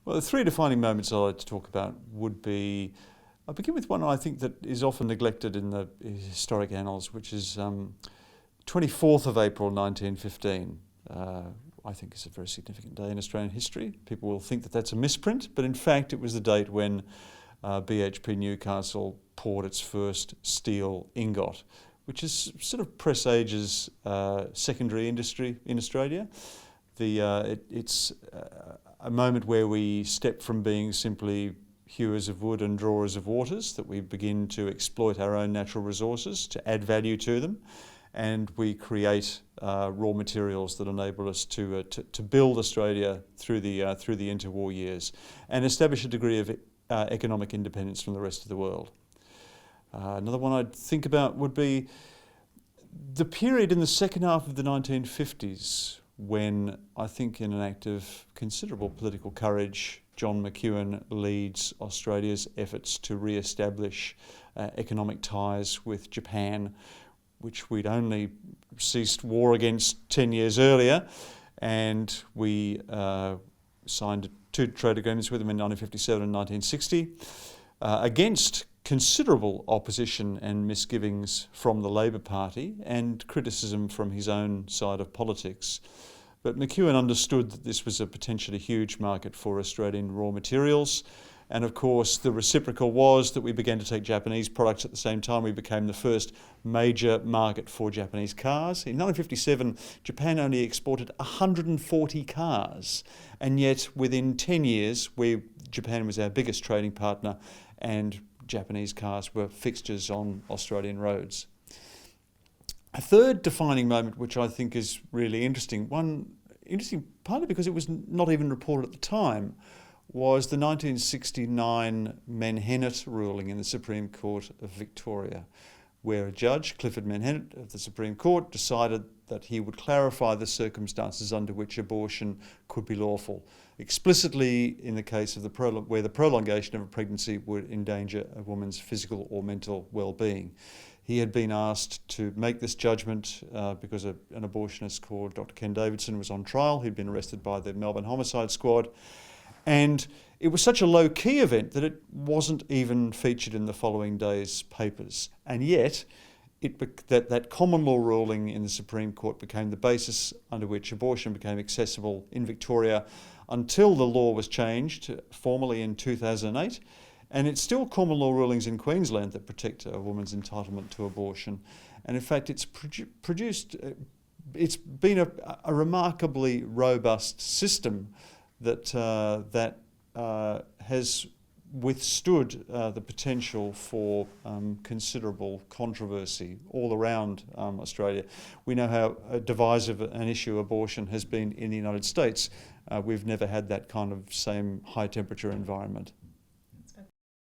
Well, the three defining moments I'd like to talk about would be, I'll begin with one I think that is often neglected in the historic annals, which is 24th of April 1915. I think is a very significant day in Australian history. People will think that that's a misprint, but in fact it was the date when BHP Newcastle poured its first steel ingot, which is sort of presages secondary industry in Australia. It's a moment where we step from being simply hewers of wood and drawers of waters, that we begin to exploit our own natural resources to add value to them, and we create raw materials that enable us to build Australia through the interwar years and establish a degree of economic independence from the rest of the world. Another one I'd think about would be the period in the second half of the 1950s when, I think in an act of considerable political courage, John McEwen leads Australia's efforts to re-establish economic ties with Japan, which we'd only ceased war against 10 years earlier, and we signed two trade agreements with them in 1957 and 1960 against considerable opposition and misgivings from the Labor Party and criticism from his own side of politics. But McEwen understood that this was a potentially huge market for Australian raw materials, and of course the reciprocal was that we began to take Japanese products at the same time. We became the first major market for Japanese cars. In 1957, Japan only exported 140 cars, and yet within 10 years, Japan was our biggest trading partner, and Japanese cars were fixtures on Australian roads. A third defining moment, which I think is really interesting partly because it was not even reported at the time, was the 1969 Menhennet ruling in the Supreme Court of Victoria, where a judge, Clifford Menhennet of the Supreme Court, decided that he would clarify the circumstances under which abortion could be lawful, explicitly in the case of where the prolongation of a pregnancy would endanger a woman's physical or mental well-being. He had been asked to make this judgment because an abortionist called Dr. Ken Davidson was on trial. He'd been arrested by the Melbourne Homicide Squad. And it was such a low-key event that it wasn't even featured in the following day's papers. And yet, that common law ruling in the Supreme Court became the basis under which abortion became accessible in Victoria until the law was changed formally in 2008. And it's still common law rulings in Queensland that protect a woman's entitlement to abortion. And in fact, it's been a remarkably robust system that has withstood the potential for considerable controversy all around Australia. We know how divisive an issue abortion has been in the United States. We've never had that kind of same high temperature environment.